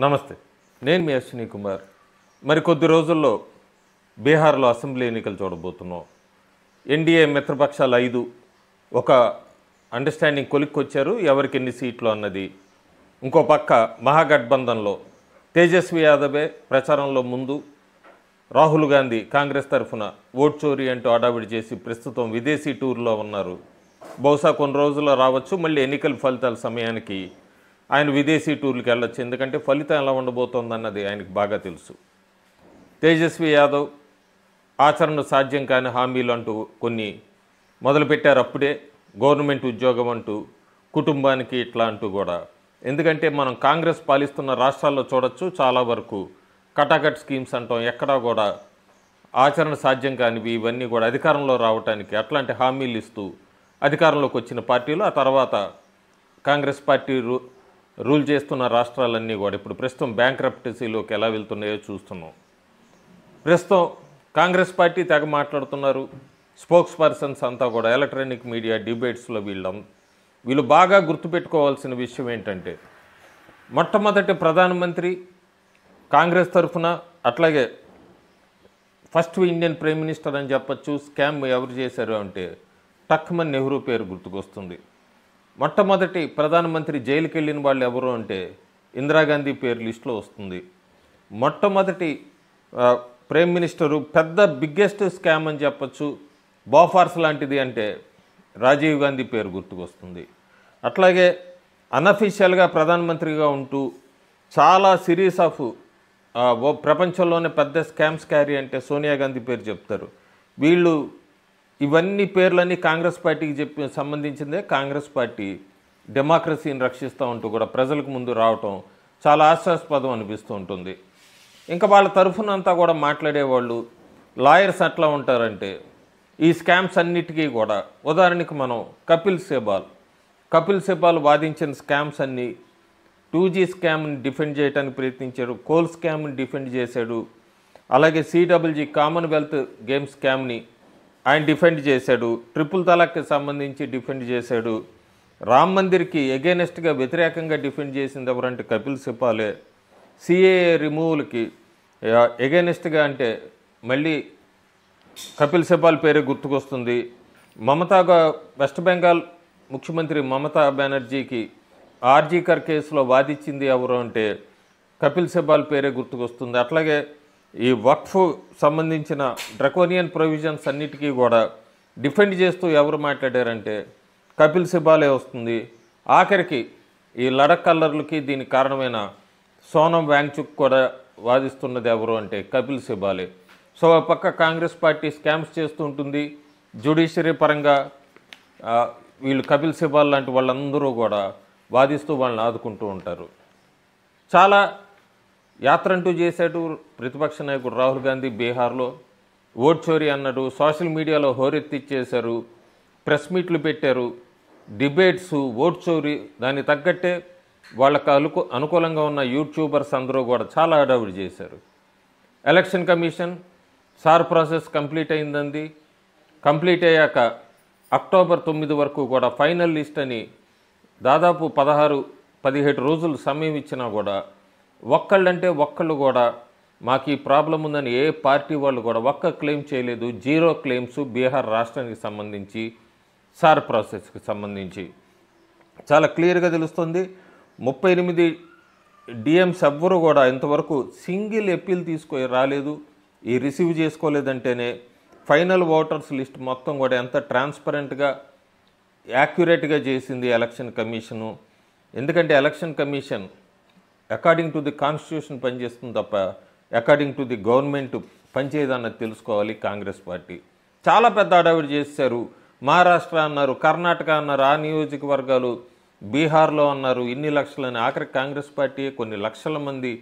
నమస్తే. నేను మీ అశ్విని కుమార్. మరి కొద్ది రోజుల్లో బీహార్లో అసెంబ్లీ ఎన్నికలు చూడబోతున్నాం. ఎన్డీఏ మిత్రపక్షాలు 5 ఒక అండర్స్టాండింగ్ కొలిక్కొచ్చారు, ఎవరికి ఎన్ని సీట్లు అన్నది. ఇంకో పక్క మహాగఠబంధన్లో తేజస్వి యాదవే ప్రచారంలో ముందు, రాహుల్ గాంధీ కాంగ్రెస్ తరఫున ఓట్ చోరీ అంటూ హడావిడి చేసి ప్రస్తుతం విదేశీ టూర్లో ఉన్నారు. బహుశా కొన్ని రోజుల్లో రావచ్చు. మళ్ళీ ఎన్నికల ఫలితాల సమయానికి ఆయన విదేశీ టూర్లకు వెళ్ళొచ్చు, ఎందుకంటే ఫలితం ఎలా ఉండబోతోందన్నది ఆయనకు బాగా తెలుసు. తేజస్వి యాదవ్ ఆచరణ సాధ్యం కాని హామీలు అంటూ కొన్ని మొదలుపెట్టారు. అప్పుడే గవర్నమెంట్ ఉద్యోగం అంటూ, కుటుంబానికి ఇట్లా అంటూ కూడా. ఎందుకంటే మనం కాంగ్రెస్ పాలిస్తున్న రాష్ట్రాల్లో చూడొచ్చు, చాలా వరకు కటాకట్ స్కీమ్స్ అంటాం, ఎక్కడా కూడా ఆచరణ సాధ్యం కానివి ఇవన్నీ కూడా అధికారంలో రావడానికి అట్లాంటి హామీలు ఇస్తూ అధికారంలోకి వచ్చిన పార్టీలు, ఆ తర్వాత కాంగ్రెస్ పార్టీ రూల్ చేస్తున్న రాష్ట్రాలన్నీ కూడా ఇప్పుడు ప్రస్తుతం బ్యాంక్రప్టసీలోకి ఎలా వెళ్తున్నాయో చూస్తున్నాం. ప్రస్తుతం కాంగ్రెస్ పార్టీ తెగ మాట్లాడుతున్నారు. స్పోక్స్ పర్సన్స్ అంతా కూడా ఎలక్ట్రానిక్ మీడియా డిబేట్స్లో వీళ్ళు బాగా గుర్తుపెట్టుకోవాల్సిన విషయం ఏంటంటే, మొట్టమొదటి ప్రధానమంత్రి కాంగ్రెస్ తరఫున, అట్లాగే ఫస్ట్ ఇండియన్ ప్రైమ్ మినిస్టర్ అని చెప్పచ్చు. స్కామ్ ఎవరు చేశారు అంటే టక్మన్ నెహ్రూ పేరు గుర్తుకొస్తుంది. మొట్టమొదటి ప్రధానమంత్రి జైలుకి వెళ్ళిన వాళ్ళు ఎవరు అంటే ఇందిరాగాంధీ పేరు లిస్టులో వస్తుంది. మొట్టమొదటి ప్రైమ్ మినిస్టరు పెద్ద బిగ్గెస్ట్ స్కామ్ అని చెప్పచ్చు, బోఫార్స్ లాంటిది అంటే రాజీవ్ గాంధీ పేరు గుర్తుకొస్తుంది. అట్లాగే అన్అఫీషియల్గా ప్రధానమంత్రిగా ఉంటూ చాలా సిరీస్ ఆఫ్ ప్రపంచంలోనే పెద్ద స్కామ్స్ క్యారీ అంటే సోనియా గాంధీ పేరు చెప్తారు. వీళ్ళు ఇవన్నీ పేర్లన్నీ కాంగ్రెస్ పార్టీకి సంబంధించిందే. కాంగ్రెస్ పార్టీ డెమోక్రసీని రక్షిస్తూ ఉంటూ కూడా ప్రజలకు ముందు రావటం చాలా హాస్యాస్పదం అనిపిస్తూ ఉంటుంది. ఇంకా వాళ్ళ తరఫున అంతా కూడా మాట్లాడేవాళ్ళు లాయర్స్ ఎట్లా ఉంటారంటే, ఈ స్కామ్స్ అన్నిటికీ కూడా ఉదాహరణకి మనం కపిల్ సిబాల్ వాదించిన స్కామ్స్ అన్నీ 2G స్కామ్ని డిఫెండ్ చేయడానికి ప్రయత్నించాడు, కోల్ స్కామ్ని డిఫెండ్ చేశాడు, అలాగే CWG కామన్వెల్త్ గేమ్స్ స్కామ్ని ఆయన డిఫెండ్ చేశాడు, ట్రిపుల్ తలాక్కి సంబంధించి డిఫెండ్ చేశాడు, రామ్ మందిర్కి ఎగెనెస్ట్గా వ్యతిరేకంగా డిఫెండ్ చేసింది ఎవరంటే కపిల్ సిబాలే, CAA రిమూవల్కి ఎగెనెస్ట్గా అంటే మళ్ళీ కపిల్ సిబాల్ పేరే గుర్తుకొస్తుంది. వెస్ట్ బెంగాల్ ముఖ్యమంత్రి మమతా బెనర్జీకి ఆర్జీకర్ కేసులో వాదించింది ఎవరు అంటే కపిల్ సిబాల్ పేరే గుర్తుకొస్తుంది. అట్లాగే ఈ వక్ఫ్ సంబంధించిన డ్రకోనియన్ ప్రొవిజన్స్ అన్నిటికీ కూడా డిఫెండ్ చేస్తూ ఎవరు మాట్లాడారంటే కపిల్ సిబాలే వస్తుంది. ఆఖరికి ఈ లడక్ కల్లర్లకి దీనికి కారణమైన సోనం వాంగ్చుక్ కూడా వాదిస్తున్నది ఎవరు అంటే కపిల్ సిబాలే. సో ఆ పక్క కాంగ్రెస్ పార్టీ స్కామ్స్ చేస్తూ ఉంటుంది, జ్యుడిషియరీ పరంగా వీళ్ళు కపిల్ సిబాల్ లాంటి వాళ్ళందరూ కూడా వాదిస్తూ వాళ్ళని ఆదుకుంటూ ఉంటారు. చాలా యాత్ర అంటూ చేశాడు ప్రతిపక్ష నాయకుడు రాహుల్ గాంధీ. బీహార్లో ఓట్ చోరీ అన్నాడు, సోషల్ మీడియాలో హోరెత్తిచ్చేశారు, ప్రెస్ మీట్లు పెట్టారు, డిబేట్స్, ఓట్ చోరీ. దానికి తగ్గట్టే వాళ్ళకు అనుకూలంగా ఉన్న యూట్యూబర్స్ అందరూ కూడా చాలా హడావిడి చేశారు. Election commission sir process complete అయిందండి. కంప్లీట్ అయ్యాక అక్టోబర్ 9 వరకు కూడా ఫైనల్ లిస్ట్ అని దాదాపు 16-17 రోజులు సమయం ఇచ్చినా కూడా ఒక్కళ్ళు కూడా మాకు ఈ ప్రాబ్లం ఉందని ఏ పార్టీ వాళ్ళు కూడా ఒక్క క్లెయిమ్ చేయలేదు. 0 క్లెయిమ్స్ బీహార్ రాష్ట్రానికి సంబంధించి, సార్ ప్రాసెస్కి సంబంధించి చాలా క్లియర్గా తెలుస్తుంది. 38 డిఎంస్ ఎవ్వరూ కూడా ఇంతవరకు సింగిల్ అప్పీల్ రాలేదు. ఈ రిసీవ్ చేసుకోలేదంటేనే ఫైనల్ ఓటర్స్ లిస్ట్ మొత్తం కూడా ఎంత ట్రాన్స్పరెంట్గా యాక్యురేట్గా చేసింది ఎలక్షన్ కమిషను. ఎందుకంటే election commission according to the constitution పనిచేస్తుంది తప్ప అకార్డింగ్ టు ది గవర్నమెంట్ పనిచేయదన్నది తెలుసుకోవాలి. కాంగ్రెస్ పార్టీ చాలా పెద్ద హడావిడి చేశారు. మహారాష్ట్ర అన్నారు, కర్ణాటక అన్నారు, ఆ నియోజకవర్గాలు, బీహార్లో అన్నారు, ఇన్ని లక్షలని. ఆఖరికి కాంగ్రెస్ పార్టీ కొన్ని లక్షల మంది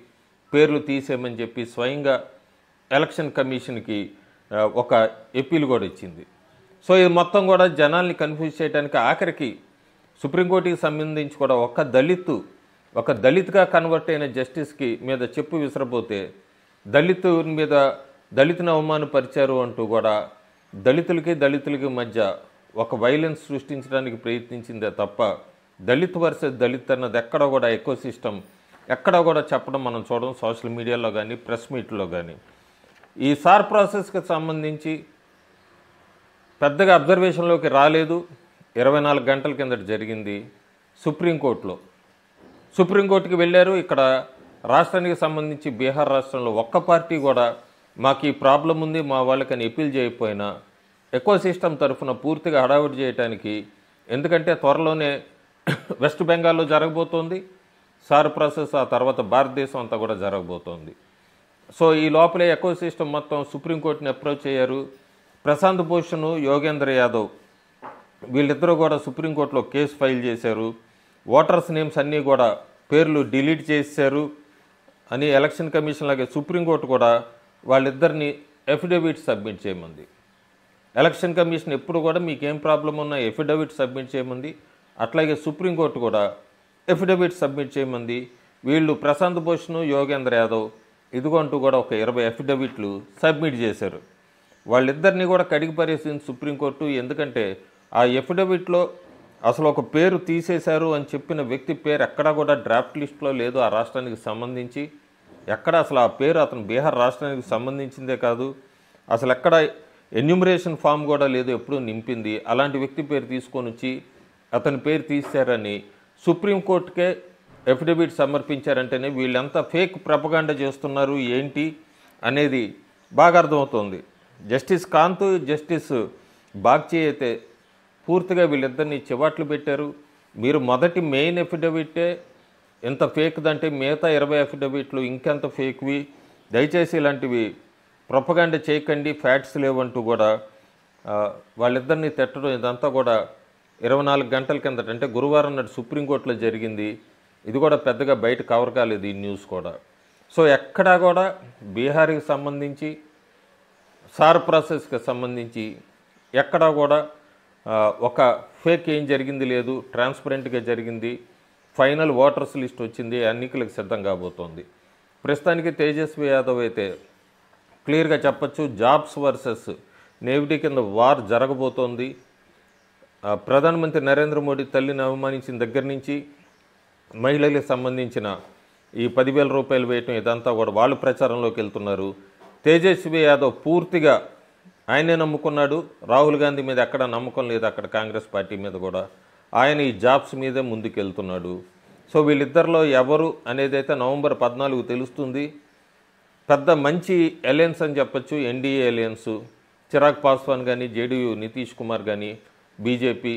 పేర్లు తీసేయమని చెప్పి స్వయంగా ఎలక్షన్ కమిషన్కి ఒక అప్పీల్ కూడా ఇచ్చింది. సో ఇది మొత్తం కూడా జనాల్ని కన్ఫ్యూజ్ చేయడానికి ఆఖరికి సుప్రీంకోర్టుకి సంబంధించి కూడా ఒక దళిత్గా కన్వర్ట్ అయిన జస్టిస్కి మీద చెప్పు విసరబోతే దళితుని అవమానపరిచారు అంటూ కూడా దళితులకి మధ్య ఒక వైలెన్స్ సృష్టించడానికి ప్రయత్నించిందే తప్ప దళిత్ వర్సెస్ దళిత్ అన్నది ఎక్కడ కూడా ఎకో సిస్టమ్ ఎక్కడ కూడా చెప్పడం మనం చూడడం సోషల్ మీడియాలో కానీ ప్రెస్ మీట్లో కానీ. ఈ సార్ ప్రాసెస్కి సంబంధించి పెద్దగా అబ్జర్వేషన్లోకి రాలేదు. 24 గంటల కిందట జరిగింది సుప్రీంకోర్టులో. సుప్రీంకోర్టుకి వెళ్ళారు. ఇక్కడ రాష్ట్రానికి సంబంధించి బీహార్ రాష్ట్రంలో ఒక్క పార్టీ కూడా మాకు ఈ ప్రాబ్లం ఉంది మా వాళ్ళకని అప్పీల్ చేయకపోయినా ఎకో సిస్టమ్ తరఫున పూర్తిగా హడావుడి చేయడానికి, ఎందుకంటే త్వరలోనే వెస్ట్ బెంగాల్లో జరగబోతోంది సార్ ప్రాసెస్, ఆ తర్వాత భారతదేశం అంతా కూడా జరగబోతోంది. సో ఈ లోపలే ఎకో సిస్టమ్ మొత్తం సుప్రీంకోర్టుని అప్రోచ్ అయ్యారు. ప్రశాంత్ భూషణ్, యోగేంద్ర యాదవ్ వీళ్ళిద్దరూ కూడా సుప్రీంకోర్టులో కేసు ఫైల్ చేశారు. ఓటర్స్ నేమ్స్ అన్నీ కూడా పేర్లు డిలీట్ చేశారు అని ఎలక్షన్ కమిషన్ లాగే సుప్రీంకోర్టు కూడా వాళ్ళిద్దరిని ఎఫిడవిట్ సబ్మిట్ చేయమంది. ఎలక్షన్ కమిషన్ ఎప్పుడు కూడా మీకేం ప్రాబ్లం ఉన్నా ఎఫిడవిట్ సబ్మిట్ చేయమంది. అట్లాగే సుప్రీంకోర్టు కూడా ఎఫిడవిట్ సబ్మిట్ చేయమంది. వీళ్ళు ప్రశాంత్ భూషణ్, యోగేంద్ర యాదవ్ ఇదిగంటూ కూడా ఒక 20 ఎఫిడవిట్లు సబ్మిట్ చేశారు. వాళ్ళిద్దరినీ కూడా కడిగి పారేసింది సుప్రీంకోర్టు. ఎందుకంటే ఆ ఎఫిడవిట్లో అసలు ఒక పేరు తీసేశారు అని చెప్పిన వ్యక్తి పేరు ఎక్కడా కూడా డ్రాఫ్ట్ లిస్ట్లో లేదు. ఆ రాష్ట్రానికి సంబంధించి ఎక్కడ అసలు ఆ పేరు అతను బీహార్ రాష్ట్రానికి సంబంధించిందే కాదు, అసలు ఎక్కడ ఎన్యూమరేషన్ ఫామ్ కూడా లేదు, ఎప్పుడూ నింపింది. అలాంటి వ్యక్తి పేరు తీసుకొని వచ్చి అతని పేరు తీశారని సుప్రీంకోర్టుకే ఎఫిడవిట్ సమర్పించారంటేనే వీళ్ళంతా ఫేక్ ప్రపగాండా చేస్తున్నారు ఏంటి అనేది బాగా అర్థమవుతోంది. జస్టిస్ కాంత్, జస్టిస్ బాగ్చి అయితే పూర్తిగా వీళ్ళిద్దరిని చివాట్లు పెట్టారు. మీరు మొదటి మెయిన్ ఎఫిడవిటే ఎంత ఫేక్దంటే మిగతా 20 ఎఫిడవిట్లు ఇంకెంత ఫేక్వి, దయచేసి ఇలాంటివి ప్రొపగాండా చేయకండి, ఫ్యాక్ట్స్ లేవంటూ కూడా వాళ్ళిద్దరిని తిట్టడం ఇదంతా కూడా 24 గంటల కిందట అంటే గురువారం నాడు సుప్రీంకోర్టులో జరిగింది. ఇది కూడా పెద్దగా బయట కవర్ కాలేదు ఈ న్యూస్ కూడా. సో ఎక్కడా కూడా బీహార్కి సంబంధించి సార్ ప్రాసెస్కి సంబంధించి ఎక్కడా కూడా ఒక ఫేక్ ఏం జరిగింది లేదు, ట్రాన్స్పరెంట్గా జరిగింది. ఫైనల్ ఓటర్స్ లిస్ట్ వచ్చింది, ఎన్నికలకు సిద్ధం కాబోతోంది. ప్రస్తుతానికి తేజస్వి యాదవ్ అయితే క్లియర్గా చెప్పచ్చు, జాబ్స్ వర్సెస్ నేవిటీ కింద వార్ జరగబోతోంది. ప్రధానమంత్రి నరేంద్ర మోడీ తల్లిని అవమానించిన దగ్గర నుంచి మహిళలకు సంబంధించిన ఈ 10,000 రూపాయలు వేయటం ఇదంతా కూడా వాళ్ళు ప్రచారంలోకి వెళ్తున్నారు. తేజస్వి యాదవ్ పూర్తిగా ఆయనే నమ్ముకున్నాడు. రాహుల్ గాంధీ మీద ఎక్కడ నమ్మకం లేదు, అక్కడ కాంగ్రెస్ పార్టీ మీద కూడా. ఆయన ఈ జాబ్స్ మీదే ముందుకెళ్తున్నాడు. సో వీళ్ళిద్దరిలో ఎవరు అనేది అయితే నవంబర్ 14 తెలుస్తుంది. పెద్ద మంచి అలయన్స్ అని చెప్పచ్చు ఎన్డీఏ అలయన్స్. చిరాగ్ పాస్వాన్ కానీ, జేడీయూ నితీష్ కుమార్ కానీ, బీజేపీ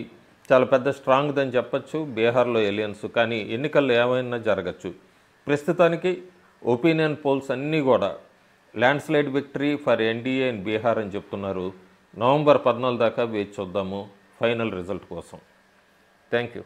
చాలా పెద్ద స్ట్రాంగ్ అని చెప్పచ్చు బీహార్లో అలయన్స్. కానీ ఎన్నికల్లో ఏమైనా జరగచ్చు. ప్రస్తుతానికి ఒపీనియన్ పోల్స్ అన్నీ కూడా land slide victory for NDA in Bihar అని చెప్తున్నారు. నవంబర్ 14 దాకా వేచి చూద్దాము ఫైనల్ రిజల్ట్ కోసం. Thank you.